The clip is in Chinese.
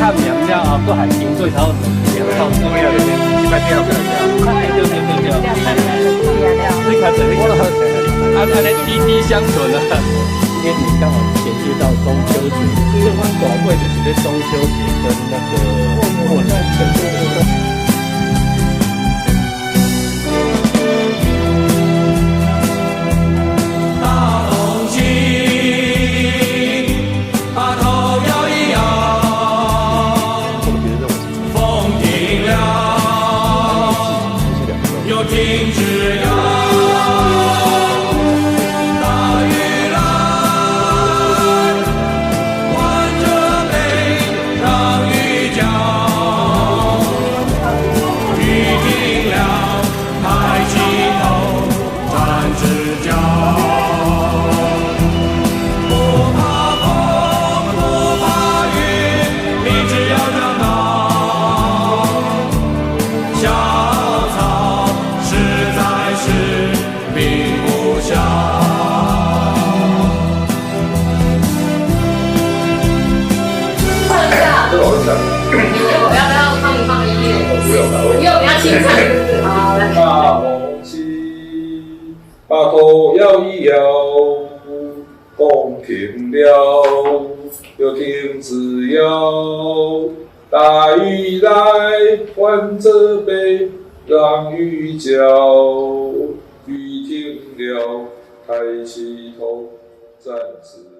探明了后，佫还经过头2到3个月，去摆钓个对。你看这个，安尼滴滴相存啊。今天你刚好衔接到中秋节，所以阮大会就是在中秋节跟那个过年的。大红旗，把头摇一摇，风停了，又停止摇。大雨来，换着背，让雨浇。雨停了，抬起头，站直。